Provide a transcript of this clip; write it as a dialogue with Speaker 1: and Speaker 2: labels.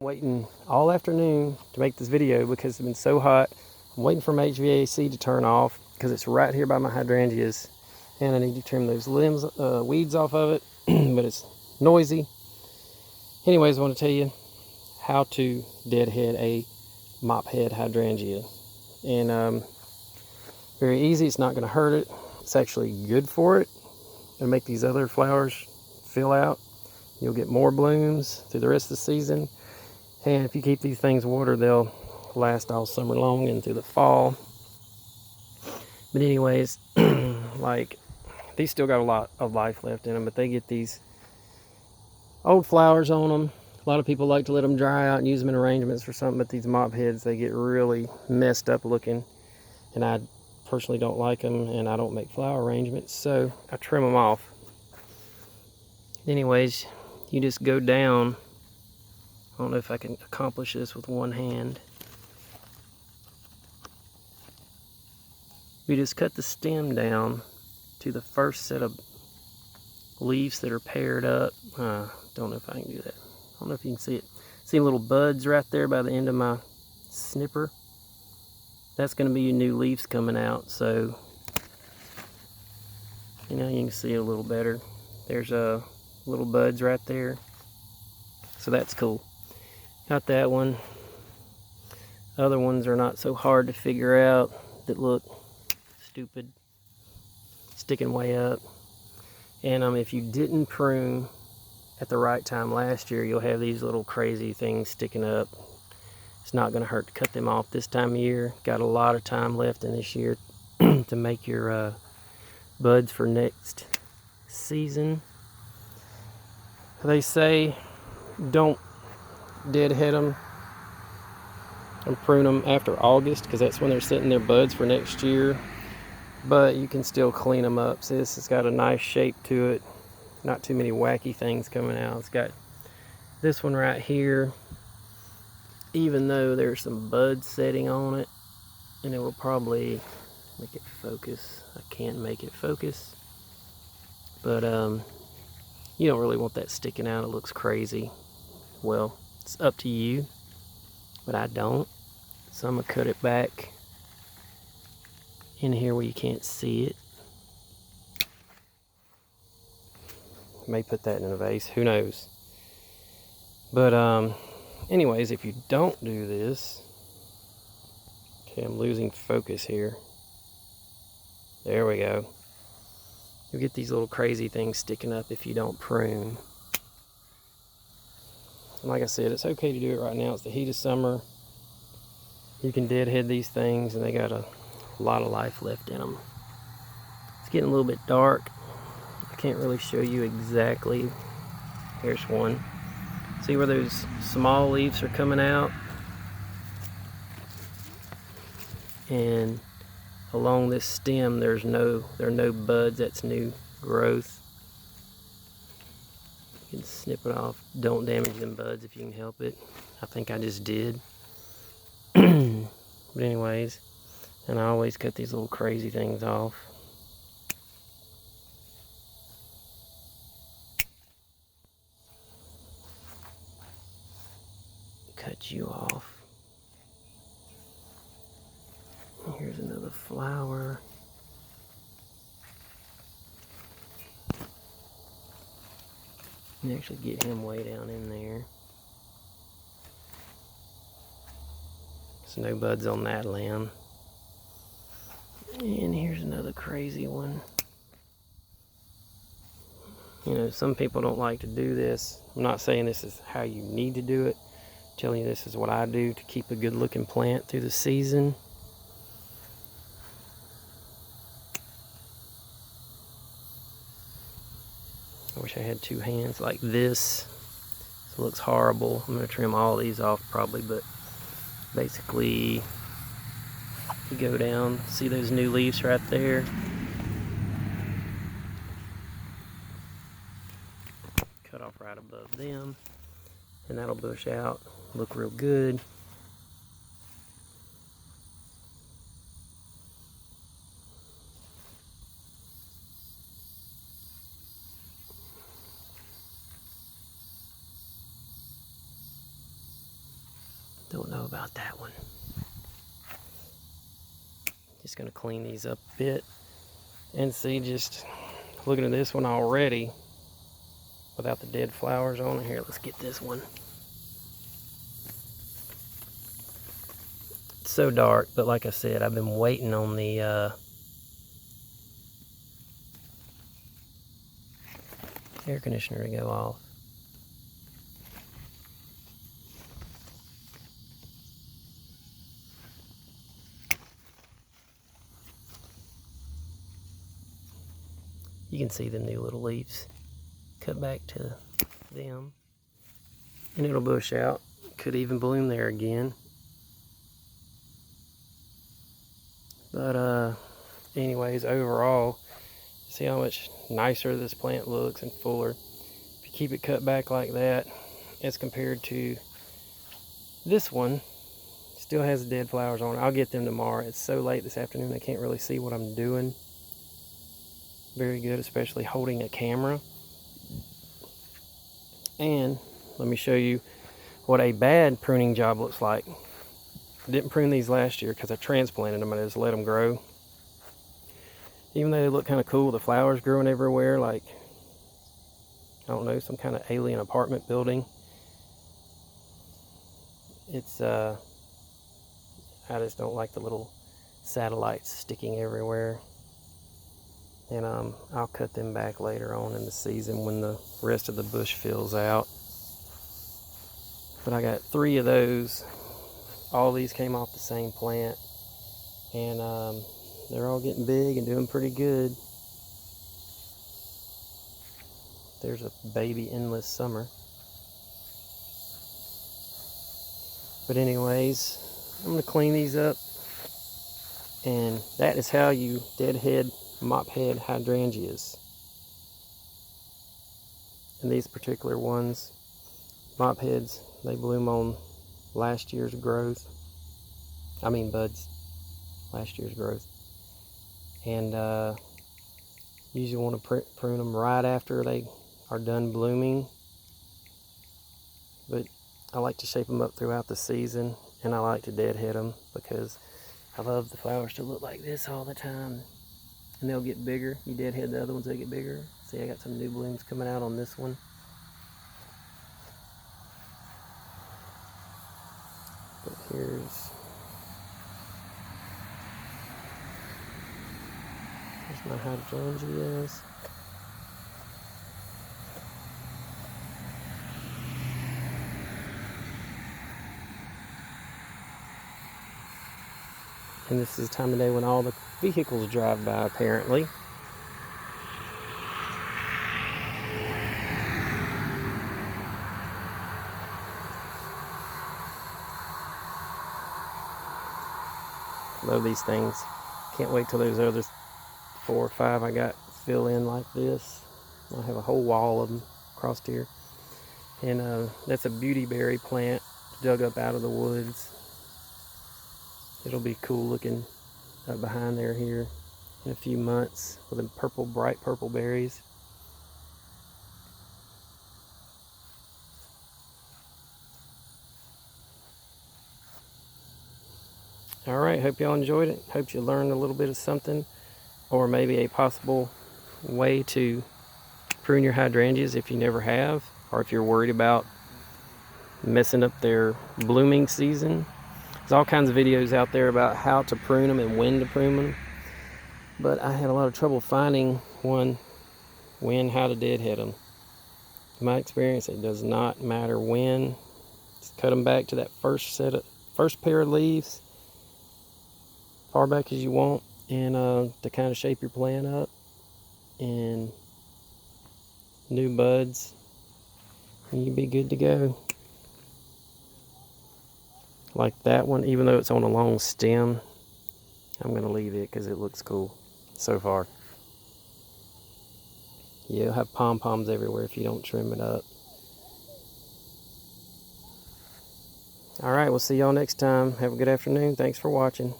Speaker 1: Waiting all afternoon to make this video because it's been so hot. I'm waiting for my HVAC to turn off because it's right here by my hydrangeas, and I need to trim those limbs, weeds off of it, but it's noisy. Anyways, I want to tell you how to deadhead a Mophead Hydrangea, and very easy. It's not going to hurt it. It's actually good for it. It'll make these other flowers fill out. You'll get more blooms through the rest of the season. And if you keep these things watered, they'll last all summer long and through the fall. But anyways, like, these still got a lot of life left in them, but they get these old flowers on them. A lot of people like to let them dry out and use them in arrangements for something, but these mop heads, they get really messed up looking. And I personally don't like them, and I don't make flower arrangements, so I trim them off. Anyways, you just go down. I don't know if I can accomplish this with one hand. We just cut the stem down to the first set of leaves that are paired up. Don't know if I can do that. I don't know if you can see it. See little buds right there by the end of my snipper? That's going to be your new leaves coming out, so you can see it a little better. There's little buds right there, so that's cool. Got that one. Other ones are not so hard to figure out that look stupid, sticking way up. And if you didn't prune at the right time last year, you'll have these little crazy things sticking up. It's not going to hurt to cut them off this time of year. Got a lot of time left in this year to make your buds for next season. They say don't deadhead them and prune them after August because that's when they're setting their buds for next year, but you can still clean them up. See, this has got a nice shape to it, not too many wacky things coming out. It's got this one right here, even though there's some buds setting on it, and it will probably make it focus. I can't make it focus, but you don't really want that sticking out. It looks crazy. Well, it's up to you, but I don't. So I'm going to cut it back in here where you can't see it. May put that in a vase, who knows. But anyways, if you don't do this, okay, I'm losing focus here. There we go. You'll get these little crazy things sticking up if you don't prune. And like I said, it's okay to do it right now. It's the heat of summer. You can deadhead these things, and they got a lot of life left in them. It's getting a little bit dark. I can't really show you exactly. Here's one. See where those small leaves are coming out? And along this stem, there are no buds. That's new growth. You can snip it off. Don't damage them buds if you can help it. I think I just did. But anyways, and I always cut these little crazy things off. Cut you off. Here's another flower. You can actually get him way down in there. There's no buds on that limb. And here's another crazy one. Some people don't like to do this. I'm not saying this is how you need to do it. I'm telling you this is what I do to keep a good looking plant through the season. I wish I had two hands like this. It looks horrible. I'm going to trim all these off probably, but basically you go down, see those new leaves right there? Cut off right above them, and that'll bush out, look real good. Don't know about that one. Just gonna clean these up a bit and see, just looking at this one already without the dead flowers on it. Here, let's get this one. It's so dark, but like I said, I've been waiting on the air conditioner to go off. You can see the new little leaves cut back to them, and it'll bush out. Could even bloom there again. But anyways, overall, see how much nicer this plant looks and fuller. If you keep it cut back like that, as compared to this one, still has dead flowers on it. I'll get them tomorrow. It's so late this afternoon I can't really see what I'm doing very good, especially holding a camera. And let me show you what a bad pruning job looks like. I didn't prune these last year because I transplanted them and I just let them grow. Even though they look kind of cool, the flowers growing everywhere like, I don't know, some kind of alien apartment building. It's I just don't like the little satellites sticking everywhere. And I'll cut them back later on in the season when the rest of the bush fills out. But I got 3 of those. All these came off the same plant, and they're all getting big and doing pretty good. There's a baby endless summer. But anyways, I'm going to clean these up, and that is how you deadhead Mophead Hydrangeas. And these particular ones, Mopheads, they bloom on last year's growth. I mean buds, last year's growth. And usually want to prune them right after they are done blooming. But I like to shape them up throughout the season, and I like to deadhead them because I love the flowers to look like this all the time. And they'll get bigger. You deadhead the other ones, they get bigger. See, I got some new blooms coming out on this one. But here's my hydrangeas. And this is the time of day when all the vehicles drive by, apparently. Love these things. Can't wait till those other 4 or 5 I got fill in like this. I'll have a whole wall of them across here. And that's a beautyberry plant dug up out of the woods. It'll be cool looking up behind there here in a few months with them purple, bright purple berries. Alright, hope y'all enjoyed it. Hope you learned a little bit of something, or maybe a possible way to prune your hydrangeas if you never have, or if you're worried about messing up their blooming season. There's all kinds of videos out there about how to prune them and when to prune them, but I had a lot of trouble finding one how to deadhead them. In my experience, it does not matter when. Just cut them back to that first pair of leaves, far back as you want, and to kind of shape your plant up, and new buds, and you'll be good to go. Like that one, even though it's on a long stem, I'm going to leave it because it looks cool so far. Yeah, it'll have pom-poms everywhere if you don't trim it up. Alright, we'll see y'all next time. Have a good afternoon. Thanks for watching.